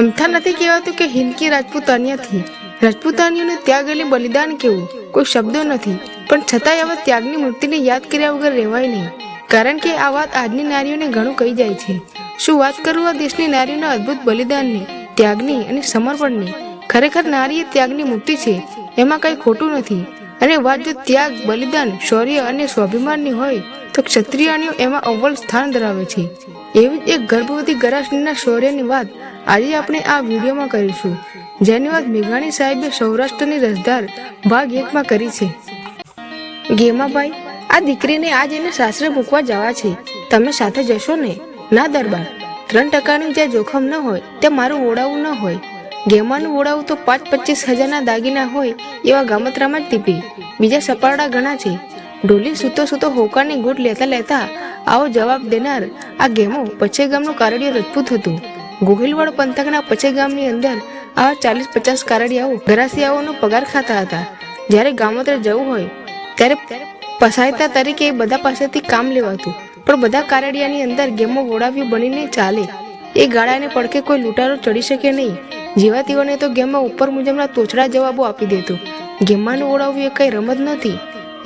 અમથા નથી કહેવાતું કે હિન્દકી રાજપૂતાનિયાથી રાજપૂતાનીઓને ત્યાગ એટલે બલિદાન કેવું કોઈ શબ્દો નથી, પણ છતાંય આવા ત્યાગની મૂર્તિને યાદ કર્યા વગર રહેવાય નહીં, કારણ કે આ વાત આજની નારીઓને ઘણું કહી જાય છે. શું વાત કરું આ દેશની નારીઓના અદ્ભુત બલિદાનની, ત્યાગની અને સમર્પણની. ખરેખર નારી એ ત્યાગની મૂર્તિ છે, એમાં કંઈ ખોટું નથી. અને વાત જો ત્યાગ, બલિદાન, શૌર્ય અને સ્વાભિમાનની હોય તો ક્ષત્રિયાણીઓ એમાં અવ્વલ સ્થાન ધરાવે છે. એવી જ એક ગર્ભવતી ગરાસણીના શૌર્યની વાત આજે આપણે આ વિડીયોમાં કરીશું, જેની વાત મેઘાણી સાહેબે સૌરાષ્ટ્રની રસધાર ભાગ 1માં કરી છે. ગેમાભાઈ, આ દીકરીને આજ એને સાસરે મૂકવા જવા છે, તમે સાથે જશો ને? ના દરબાર, 3% જ્યાં જોખમ ન હોય ત્યાં મારું ઓળાવું ન હોય. ગેમાનું ઓળાવું તો 5-25 હજારના દાગીના હોય એવા ગામત્રામાં જ ટીપે, બીજા સપારડા ઘણા છે. ઢોલી સૂતો સૂતો હોકાની ગૂંટ લેતા લેતા આવો જવાબ દેનાર આ ગેમો પછે ગામનો કારડિયો રજપૂત હતો. ગોહિલવાડ પંથકના પછે ગામની અંદર આવા 40-50 કારડિયાઓ ગરાસિયાઓનો પગાર ખાતા હતા. જ્યારે ગામોત્રે જવું હોય ત્યારે પસાયતા તરીકે એ બધા પાસેથી કામ લેવાતું, પણ બધા કારડિયાની અંદર ગેમો વોડાવ્યો બનીને ચાલે. એ ગાળાને પડકે કોઈ લૂંટારો ચડી શકે નહીં. જેવા તેઓને તો ગેમમાં ઉપર મુજબના તોછડા જવાબો આપી દેતો. ગેમાનું ઓળાવવું એ કઈ રમત નહોતી.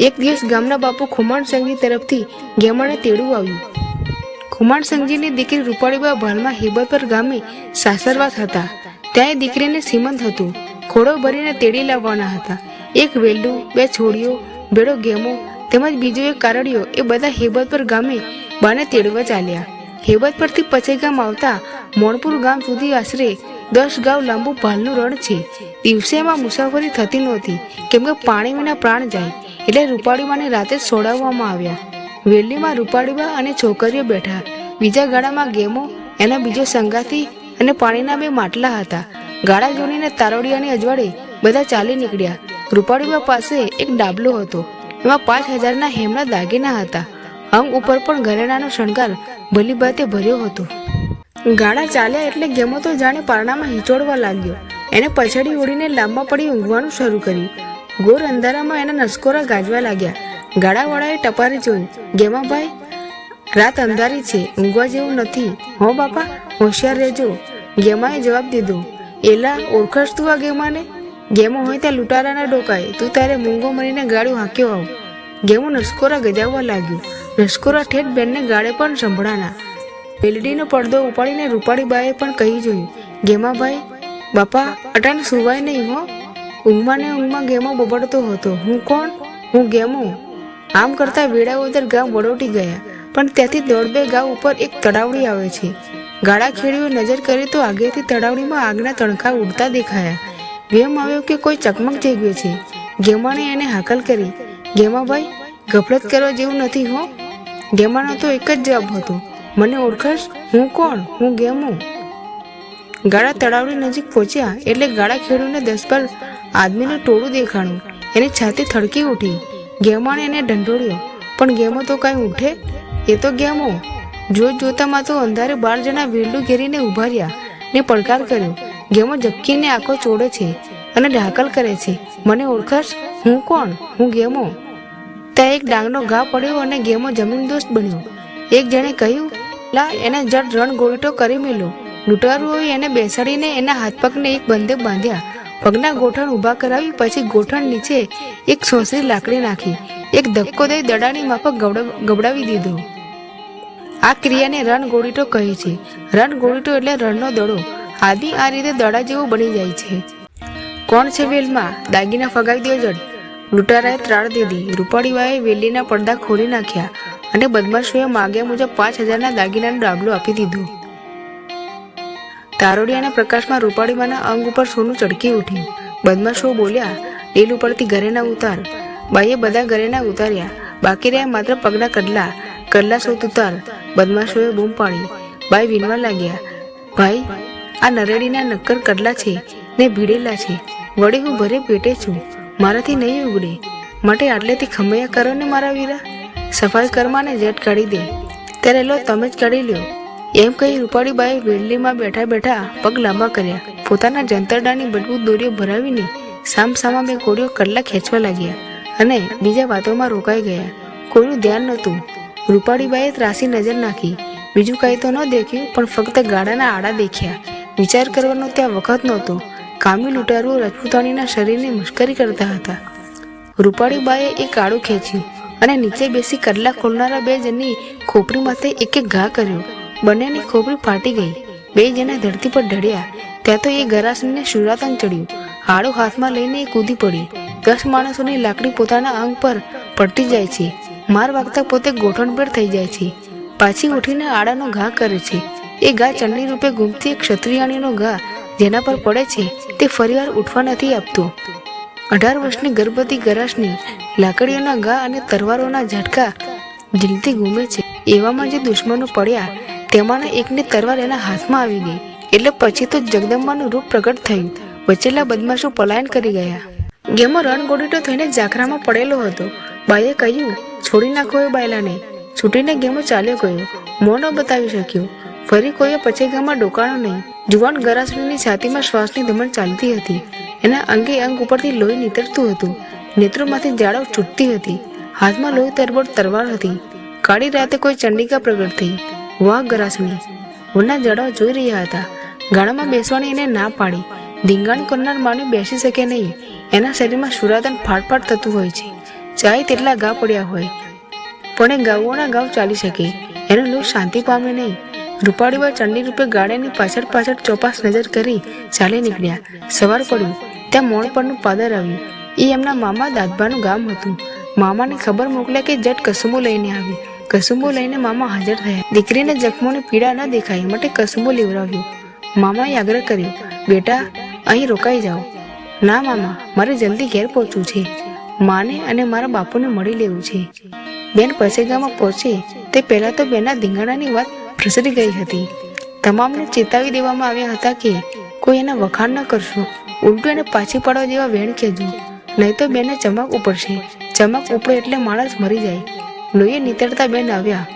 એક દિવસ ગામના બાપુ ખુમાણ સંઘજી તરફથી ગેમાને તેડું આવ્યું. ખુમાણ સંઘજીની દીકરી રૂપાળીબા ભાલમાં હેબતપર ગામે સાસરવાસ હતા. ત્યાં એ દીકરીને સીમંત હતું. ખોડો ભરીને તેડી લાવવાના હતા. એક વેલડું, 2 છોડીઓ, બેડો ગેમો તેમજ બીજો એક કારડિયો એ બધા હેબતપર ગામે બાને તેડવા ચાલ્યા. હેબતપરથી પછે ગામ આવતા મોણપુર ગામ સુધી આશરે 10 ગાંવ લાંબુ ભાલનું રણ છે. દિવસે એમાં મુસાફરી થતી નહોતી, કેમ કે પાણી વિના પ્રાણ જાય, એટલે રૂપાળીબાને રાતે છોડાવવામાં આવ્યા. વેલીમાં રૂપાળીબા અને છોકરીઓ બેઠા. બીજા ગાડામાં ગેમો, એના બીજો સંગાથી અને પાણીના 2 માટલા હતા. ગાડા જોડીને તારોડિયાની અજવાળે બધા ચાલી નીકળ્યા. રૂપાળીબા પાસે એક ડાબલો હતો, એમાં 5000ના હેમના દાગીના હતા. અંગ ઉપર પણ ઘરેણાનો શણગાર ભલીભાતે ભર્યો હતો. ગાડા ચાલ્યા એટલે ગેમો તો જાણે પારણામાં હિંચોડવા લાગ્યો. એને પછાડી ઓળીને લાંબા પડી ઊંઘવાનું શરૂ કર્યું. ગોર અંધારામાં એના નસકોરા ગાજવા લાગ્યા. ગાડાવાળાએ ટપારી જોયું. ગેમાભાઈ, રાત અંધારી છે, ઊંઘવા જેવું નથી હો બાપા, હોશિયાર રહેજો. ગેમાએ જવાબ દીધો, એલા ઓળખશ તું આ ગેમાને? ગેમો હોય ત્યાં લૂંટારાના ડોકાય, તું તારે મૂંગો મરીને ગાડું હાંક્યો આવ. ગેમો નસકોરા ગજાવવા લાગ્યો. નસકોરા ઠેઠ બેનને ગાળે પણ સંભળાના. મેલડીનો પડદો ઉપાડીને રૂપાળીબાએ પણ કહી જોયું, ગેમાભાઈ બાપા, અટાને સુવાય નહીં હો. ઊંઘમાં ને ઊંઘમાં ગેમો બબડતો હતો, હું કોણ? હું ગેમો. આમ કરતા વેળાઓદર ગામ વડોટી ગયા, પણ ત્યાંથી 1.5 ગાંવ ઉપર એક તળાવડી આવે છે. ગાડા ખેડીઓ નજર કરી તો આગળથી તળાવડીમાં આગના તણખા ઉડતા દેખાયા. વેમ આવ્યો કે કોઈ ચકમક જઈ ગયો છે. ગેમાને એને હાકલ કરી, ગેમાભાઈ ગફલત કરવા જેવું નથી હો. ગેમાનો તો એક જ જવાબ હતો, મને ઓળખશ? હું કોણ? હું ગેમો. ગાડા તળાવડી નજીક પહોંચ્યા એટલે ગાડા ખેડૂને 10-12 આદમીનું ટોળું દેખાણું. એની છાતી થડકી ઉઠી. ગેમાને એને ઢંઢોળ્યો, પણ ગેમો તો કાંઈ ઉઠે. એ તો ગેમો. જોતામાં તો અંધારે 12 જણા વેરલું ઘેરીને ઉભા રહ્યા ને પડકાર કર્યો. ગેમો ઝબકીને આંખો ચોડે છે અને ઢાકલ કરે છે, મને ઓળખશ? હું કોણ? હું ગેમો. ત્યાં એક ડાંગનો ઘા પડ્યો અને ગેમો જમીનદોસ્ત બન્યો. એક જણે કહ્યું, લા એને જડ રણ ગોળીટો કરી મેલો. લૂંટારુઓએ એને બેસાડીને એના હાથ પગને એક બંદે બાંધ્યા. પગના ગોઠણ ઊભા કરાવી પછી ગોઠણ નીચે એક સોસરી લાકડી નાખી. એક ધક્કો દઈ દડાની માફક ગબડાવી દીધો. આ ક્રિયાને રણ ગોળીટો કહે છે. રણ ગોળીટો એટલે રણનો દડો. આદમી આ રીતે દડા જેવો બની જાય છે. કોણ છે વેલમાં? દાગીના ફગાવી દો જડ. લૂંટારાએ ત્રાળ દીધી. રૂપાળીબાએ વેલીના પડદા ખોલી નાખ્યા અને બદમાશોએ માગ્યા મુજબ 5000ના દાગીનાનો ડાબલો આપી દીધો. તારોડિયાના પ્રકાશમાં રૂપાળીબાના અંગ ઉપર સોનું ચડકી ઉઠ્યું. બદમાશો બોલ્યા, લીલ ઉપરથી ઘરેણા ઉતાર. બાઈએ બધા ઘરેણા ઉતાર્યા. બાકી રહ્યા માત્ર પગના કડલા સોત ઉતાર. બદમાશોએ બૂમ પાડી. બાઈ વિનવા લાગ્યા, ભાઈ આ નરેડીના નક્કર કડલા છે ને ભીડેલા છે. વળી હું ભરે પેટે છું, મારાથી નહીં ઉગડે, માટે આટલેથી ખમૈયા કરો ને મારા વીરા. સફાઈ કરમાને જેટ કાઢી દે. ત્યારે લો તમે જ કાઢી લ્યો. એમ કહી રૂપાળીબાએ વેલીમાં બેઠા બેઠા પગ લાંબા કર્યા. પોતાના જંતરડાની મજબૂત દોરીઓ ભરાવીને સામસામા 2 કોળીઓ કડલા ખેંચવા લાગ્યા અને બીજા વાતોમાં રોકાઈ ગયા. કોઈનું ધ્યાન નહોતું. રૂપાળીબાએ ત્રાસી નજર નાખી. બીજું કાંઈ તો ન દેખ્યું, પણ ફક્ત ગાડાના આડા દેખ્યા. વિચાર કરવાનો ત્યાં વખત નહોતો. કામી લૂંટારુઓ રાજપૂતાણીના શરીરની મશ્કરી કરતા હતા. રૂપાળીબાએ એક કાળું ખેંચ્યું અને નીચે બેસી કડલા ખોલનારા બે જણની ખોપરી માથે એક એક ઘા કર્યો. બંનેની ખોપરી ફાટી ગઈ. બે જણા ધરતી પર ઢળ્યા. ત્યાં તો એ ગરાસનને શુરાતન ચડ્યું. આડો હાથમાં લઈને એ કૂદી પડી. 10 માણસોની લાકડી પોતાના અંગ પર પડતી જાય છે. માર વાગતા પોતે ગોઠણભેર થઈ જાય છે. પાછી ઉઠીને આડાનો ઘા કરે છે. એ ઘા ચંડી રૂપે ઘૂમતી એક ક્ષત્રિયાણીનો ઘા જેના પર પડે છે તે ફરીવાર ઉઠવા નથી આપતો. 18 વર્ષની ગર્ભવતી ગરાસની લાકડીઓના ઘા અને તરવારોના ઝટકા ઝીલતી ઘૂમે છે. એવામાં જે દુશ્મનો પડ્યા તેમાંના એકને તરવાર એના હાથમાં આવી ગઈ. એટલે પછી તો જગદંબાનું રૂપ પ્રગટ થયું. બચેલા બદમાશો પલાયન કરી ગયા. ગેમો રણગોડીટો થઈને ઝાખરામાં પડેલો હતો. બાઈએ કહ્યું, છોડી નાખો એ બાયલાને. છૂટીને ગેમો ચાલ્યો ગયો. મોં ન બતાવી શક્યો. ફરી કોઈએ પછેગામાં ડોકાણો નહીં. જુવાન ગરાસણીની છાતીમાં શ્વાસની ધમણ ચાલતી હતી. એના અંગે અંગ ઉપરથી લોહી નીતરતું હતું. નેત્રોમાંથી ઝાડો છૂટતી હતી. હાથમાં લોહી તરબોળ તરવાર હતી. કાળી રાતે કોઈ ચંડિકા પ્રગટ થઈ. વાહ ગરાસણી! વનના ઝાડવા જોઈ રહ્યા હતા. ગાળામાં બેસવાની એને ના પાડી. ધીંગાણ કરનાર માનવી બેસી શકે નહીં. એના શરીરમાં શુરાતન ફાટફાટ થતું હોય છે. ચાહે તેટલા ઘા પડ્યા હોય પણ એ ગાઉઓના ગાઉ ચાલી શકે. એનો લોહી શાંતિ પામે નહીં. રૂપાળીબા ચંડી રૂપે ગાડાની પાછળ પાછળ ચોપાસ નજર કરી ચાલી નીકળ્યા. સવાર પડ્યું. ત્યાં મોણ પરનું પાદર આવ્યું. એ એમના મામા દાદબાનું ગામ હતું. મામાને ખબર મોકલ્યા કે જટ કસુંબો લઈને આવી. કસુંબો લઈને મામા હાજર થયા. દીકરીને જખમોની પીડા ન દેખાય માટે કસુંબો લેવડાવ્યો. મામાએ આગ્રહ કર્યો, બેટા અહીં રોકાઈ જાઓ. ના મામા, મારે જલ્દી ઘેર પહોંચવું છે. માને અને મારા બાપુને મળી લેવું છે. બેન પસેગામાં પહોંચે તે પહેલાં તો બેનના ધીંગાણાની વાત પ્રસરી ગઈ હતી. તમામને ચેતાવી દેવામાં આવ્યા હતા કે કોઈ એના વખાણ ન કરશો. ઉલટું એને પાછી પાડવા જેવા વેણ કહેજો, નહીં તો બેને ચમક ઉપડશે. ચમક ઉપડે એટલે માણસ મરી જાય. લોહીએ નીતરતા બેન આવ્યા.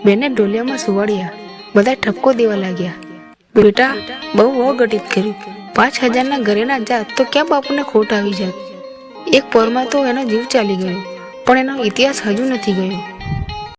બેને ઢોલિયામાં સુવાડ્યા. બધા ઠપકો દેવા લાગ્યા. બેટા, બહુ અઘટિત કર્યું. 5000ના ઘરે ના જાત તો ક્યાં બાપુને ખોટ આવી જાત. એક પોરમાં તો એનો જીવ ચાલી ગયો, પણ એનો ઇતિહાસ હજુ નથી ગયો.